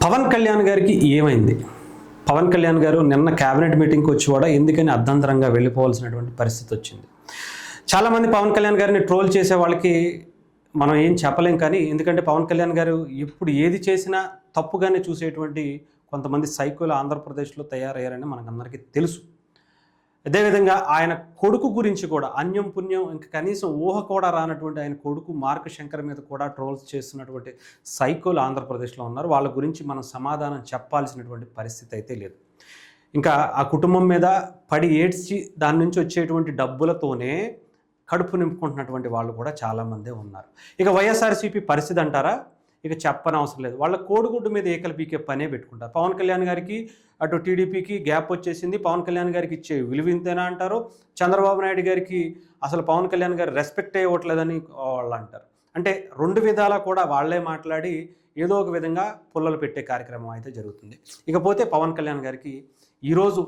పవన్ కళ్యాణ్ గారికి ఏమైంది? పవన్ కళ్యాణ్ గారు నిన్న క్యాబినెట్ మీటింగ్కి వచ్చి కూడా ఎందుకని అర్ధంతరంగా వెళ్ళిపోవాల్సినటువంటి పరిస్థితి వచ్చింది. చాలామంది పవన్ కళ్యాణ్ గారిని ట్రోల్ చేసే వాళ్ళకి మనం ఏం చెప్పలేం, కానీ ఎందుకంటే పవన్ కళ్యాణ్ గారు ఇప్పుడు ఏది చేసినా తప్పుగానే చూసేటువంటి కొంతమంది సైకోలు ఆంధ్రప్రదేశ్లో తయారయ్యారని మనకందరికీ తెలుసు. అదేవిధంగా ఆయన కొడుకు గురించి కూడా అన్యం పుణ్యం ఇంకా కనీసం ఊహ కూడా రానటువంటి ఆయన కొడుకు మార్క్ శంకర్ మీద కూడా ట్రోల్స్ చేస్తున్నటువంటి సైకోలు ఆంధ్రప్రదేశ్లో ఉన్నారు. వాళ్ళ గురించి మనం సమాధానం చెప్పాల్సినటువంటి పరిస్థితి అయితే లేదు. ఇంకా ఆ కుటుంబం మీద పడి ఏడ్చి దాని నుంచి వచ్చేటువంటి డబ్బులతోనే కడుపు నింపుకుంటున్నటువంటి వాళ్ళు కూడా చాలామందే ఉన్నారు. ఇక వైఎస్ఆర్సీపీ పరిస్థితి అంటారా, ఇక చెప్పనవసరం లేదు. వాళ్ళ కోడిగుడ్డు మీద ఏకలు పీకే పనే పెట్టుకుంటారు. పవన్ కళ్యాణ్ గారికి అటు టీడీపీకి గ్యాప్ వచ్చేసింది, పవన్ కళ్యాణ్ గారికి ఇచ్చే విలువ ఇంతేనా అంటారు. చంద్రబాబు నాయుడు గారికి అసలు పవన్ కళ్యాణ్ గారు రెస్పెక్ట్ ఇవ్వట్లేదని వాళ్ళు అంటారు. అంటే రెండు విధాలా కూడా వాళ్ళే మాట్లాడి ఏదో ఒక విధంగా పుల్లలు పెట్టే కార్యక్రమం అయితే జరుగుతుంది. ఇకపోతే పవన్ కళ్యాణ్ గారికి ఈరోజు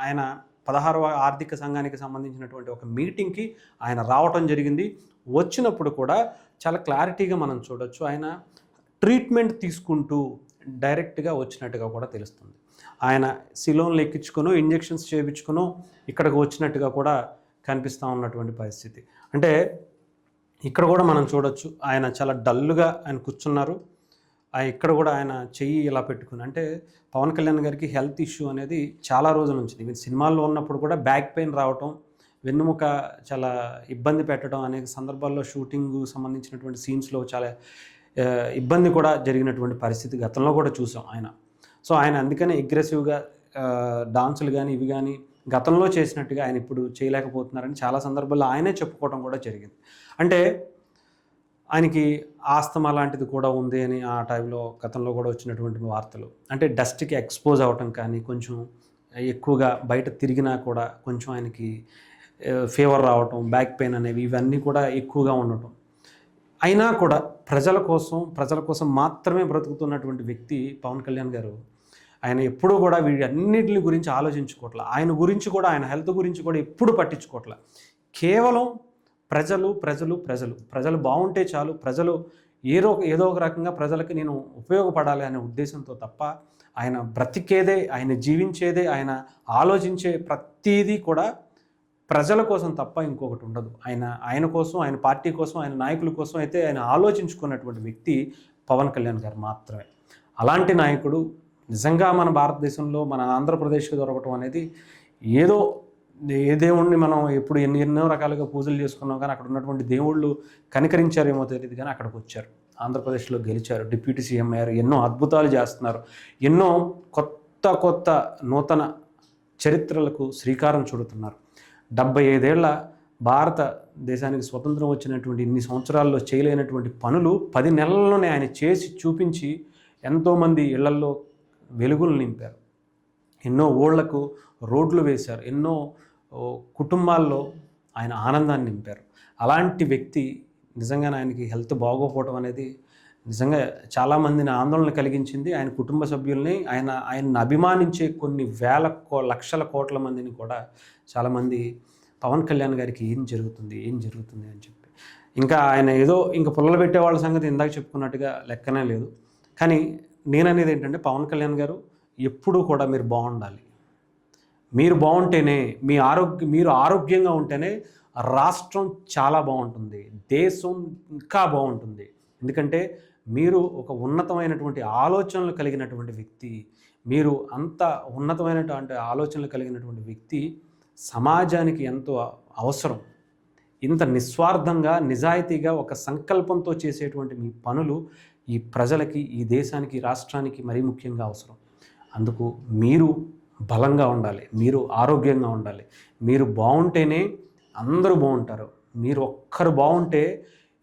ఆయన 16వ ఆర్థిక సంఘానికి సంబంధించినటువంటి ఒక మీటింగ్కి ఆయన రావటం జరిగింది. వచ్చినప్పుడు కూడా చాలా క్లారిటీగా మనం చూడొచ్చు, ఆయన ట్రీట్మెంట్ తీసుకుంటూ డైరెక్ట్గా వచ్చినట్టుగా కూడా తెలుస్తుంది. ఆయన సిలోన్లు ఎక్కించుకునో ఇంజెక్షన్స్ చేయించుకునో ఇక్కడికి వచ్చినట్టుగా కూడా కనిపిస్తూ ఉన్నటువంటి పరిస్థితి. అంటే ఇక్కడ కూడా మనం చూడొచ్చు, ఆయన చాలా డల్లుగా ఆయన కూర్చున్నారు. ఇక్కడ కూడా ఆయన చెయ్యి ఇలా పెట్టుకుని, అంటే పవన్ కళ్యాణ్ గారికి హెల్త్ ఇష్యూ అనేది చాలా రోజుల నుంచి, మీరు సినిమాల్లో ఉన్నప్పుడు కూడా బ్యాక్ పెయిన్ రావటం, వెన్నుముక చాలా ఇబ్బంది పెట్టడం అనేక సందర్భాల్లో షూటింగ్ సంబంధించినటువంటి సీన్స్లో చాలా ఇబ్బంది కూడా జరిగినటువంటి పరిస్థితి గతంలో కూడా చూసాం ఆయన. సో ఆయన అందుకనే అగ్రెసివ్గా డాన్సులు కానీ ఇవి కానీ గతంలో చేసినట్టుగా ఆయన ఇప్పుడు చేయలేకపోతున్నారని చాలా సందర్భాల్లో ఆయనే చెప్పుకోవడం కూడా జరిగింది. అంటే ఆయనకి ఆస్తమా లాంటిది కూడా ఉంది అని ఆ టైంలో గతంలో కూడా వచ్చినటువంటి వార్తలు. అంటే డస్ట్కి ఎక్స్పోజ్ అవ్వటం కానీ, కొంచెం ఎక్కువగా బయట తిరిగినా కూడా కొంచెం ఆయనకి ఫీవర్ రావటం, బ్యాక్ పెయిన్ అనేవి ఇవన్నీ కూడా ఎక్కువగా ఉండటం. అయినా కూడా ప్రజల కోసం మాత్రమే బ్రతుకుతున్నటువంటి వ్యక్తి పవన్ కళ్యాణ్ గారు. ఆయన ఎప్పుడూ కూడా వీటన్నిటి గురించి ఆలోచించుకోవట్ల, ఆయన గురించి కూడా, ఆయన హెల్త్ గురించి కూడా ఎప్పుడు పట్టించుకోవట్ల. కేవలం ప్రజలు బాగుంటే చాలు, ప్రజలు ఏదో ఒక రకంగా ప్రజలకి నేను ఉపయోగపడాలి అనే ఉద్దేశంతో తప్ప ఆయన బ్రతికేదే, ఆయన జీవించేదే, ఆయన ఆలోచించే ప్రతీదీ కూడా ప్రజల కోసం తప్ప ఇంకొకటి ఉండదు. ఆయన కోసం, ఆయన పార్టీ కోసం, ఆయన నాయకుల కోసం అయితే ఆయన ఆలోచించుకున్నటువంటి వ్యక్తి పవన్ కళ్యాణ్ గారు మాత్రమే. అలాంటి నాయకుడు నిజంగా మన భారతదేశంలో, మన ఆంధ్రప్రదేశ్కి దొరకటం అనేది ఏదో, ఏ దేవుణ్ణి మనం ఎప్పుడు ఎన్నో రకాలుగా పూజలు చేసుకున్నాం, కానీ అక్కడ ఉన్నటువంటి దేవుళ్ళు కనికరించారేమో తెలియదు, కానీ అక్కడికి వచ్చారు, ఆంధ్రప్రదేశ్లో గెలిచారు, డిప్యూటీ సీఎం అయ్యారు, ఎన్నో అద్భుతాలు చేస్తున్నారు, ఎన్నో కొత్త నూతన చరిత్రలకు శ్రీకారం చుడుతున్నారు. 75 ఏళ్ల భారతదేశానికి స్వతంత్రం వచ్చినటువంటి ఇన్ని సంవత్సరాల్లో చేయలేనటువంటి పనులు 10 నెలల్లోనే ఆయన చేసి చూపించి ఎంతోమంది ఇళ్లల్లో వెలుగులు నింపారు, ఎన్నో ఊళ్లకు రోడ్లు వేశారు, ఎన్నో కుటుంబాల్లో ఆయన ఆనందాన్ని నింపారు. అలాంటి వ్యక్తి నిజంగా ఆయనకి హెల్త్ బాగోపోవడం అనేది నిజంగా చాలామందిని ఆందోళన కలిగించింది. ఆయన కుటుంబ సభ్యుల్ని, ఆయన్ని అభిమానించే కొన్ని లక్షల కోట్ల మందిని కూడా చాలామంది పవన్ కళ్యాణ్ గారికి ఏం జరుగుతుంది అని చెప్పి, ఇంకా ఆయన ఏదో ఇంకా పుల్లలు పెట్టే వాళ్ళ సంగతి ఇందాక చెప్పుకున్నట్టుగా లెక్కనే లేదు. కానీ నేననేది ఏంటంటే, పవన్ కళ్యాణ్ గారు ఎప్పుడూ కూడా మీరు బాగుండాలి. మీరు బాగుంటేనే, మీరు ఆరోగ్యంగా ఉంటేనే రాష్ట్రం చాలా బాగుంటుంది, దేశం ఇంకా బాగుంటుంది. ఎందుకంటే మీరు ఒక ఉన్నతమైనటువంటి ఆలోచనలు కలిగినటువంటి వ్యక్తి, మీరు అంత ఉన్నతమైనటువంటి ఆలోచనలు కలిగినటువంటి వ్యక్తి సమాజానికి ఎంతో అవసరం. ఇంత నిస్వార్థంగా, నిజాయితీగా, ఒక సంకల్పంతో చేసేటువంటి మీ పనులు ఈ ప్రజలకి, ఈ దేశానికి, రాష్ట్రానికి మరీ ముఖ్యంగా అవసరం. అందుకు మీరు బలంగా ఉండాలి, మీరు ఆరోగ్యంగా ఉండాలి. మీరు బాగుంటేనే అందరూ బాగుంటారు. మీరు ఒక్కరు బాగుంటే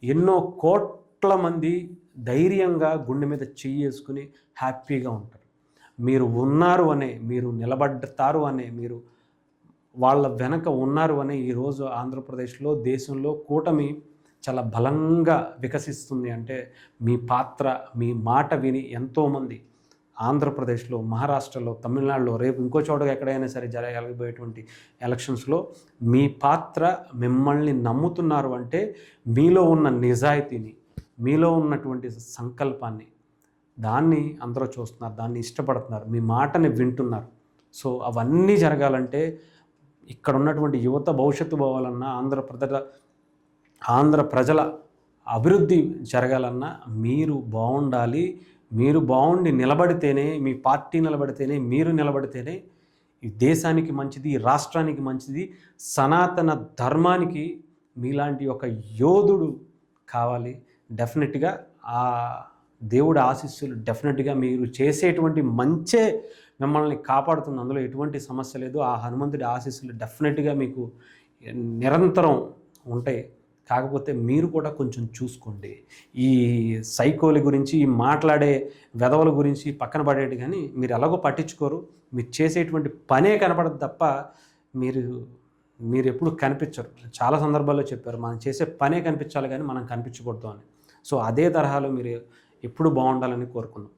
ఎన్నో కోట్ల మంది ధైర్యంగా గుండె మీద చెయ్యేసుకుని హ్యాపీగా ఉంటారు. మీరు ఉన్నారు అనే, మీరు నిలబడతారు అనే, మీరు వాళ్ళ వెనక ఉన్నారు అనే ఈరోజు ఆంధ్రప్రదేశ్లో, దేశంలో కూటమి చాలా బలంగా వికసిస్తుంది. అంటే మీ పాత్ర, మీ మాట విని ఎంతోమంది ఆంధ్రప్రదేశ్లో, మహారాష్ట్రలో, తమిళనాడులో, రేపు ఇంకో చోటగా ఎక్కడైనా సరే జరగబోయేటువంటి ఎలక్షన్స్లో మీ పాత్ర, మిమ్మల్ని నమ్ముతున్నారు అంటే మీలో ఉన్న నిజాయితీని, మీలో ఉన్నటువంటి సంకల్పాన్ని దాన్ని అందరూ చూస్తున్నారు, దాన్ని ఇష్టపడుతున్నారు, మీ మాటని వింటున్నారు. సో అవన్నీ జరగాలంటే ఇక్కడ ఉన్నటువంటి యువత భవిష్యత్తు పోవాలన్నా, ఆంధ్ర ప్రజల అభివృద్ధి జరగాలన్నా మీరు బాగుండాలి. మీరు బాగుండి నిలబడితేనే, మీ పార్టీ నిలబడితేనే, మీరు నిలబడితేనే ఈ దేశానికి మంచిది, ఈ రాష్ట్రానికి మంచిది, సనాతన ధర్మానికి మీలాంటి ఒక యోధుడు కావాలి. డెఫినెట్గా ఆ దేవుడి ఆశీస్సులు డెఫినెట్గా మీరు చేసేటువంటి మంచే మిమ్మల్ని కాపాడుతుంది. అందులో ఎటువంటి సమస్య లేదు. ఆ హనుమంతుడి ఆశీస్సులు డెఫినెట్గా మీకు నిరంతరం ఉంటాయి. కాకపోతే మీరు కూడా కొంచెం చూసుకోండి. ఈ సైకోల గురించి, ఈ మాట్లాడే వెధవల గురించి పక్కన పడేటి కానీ మీరు ఎలాగో పట్టించుకోరు. మీరు చేసేటువంటి పనే కనపడదు తప్ప మీరు ఎప్పుడు కనిపించరు. చాలా సందర్భాల్లో చెప్పారు, మనం చేసే పనే కనిపించాలి కానీ మనం కనిపించకూడదు అని. సో అదే తరహాలో మీరు ఎప్పుడు బాగుండాలని కోరుకుందాం.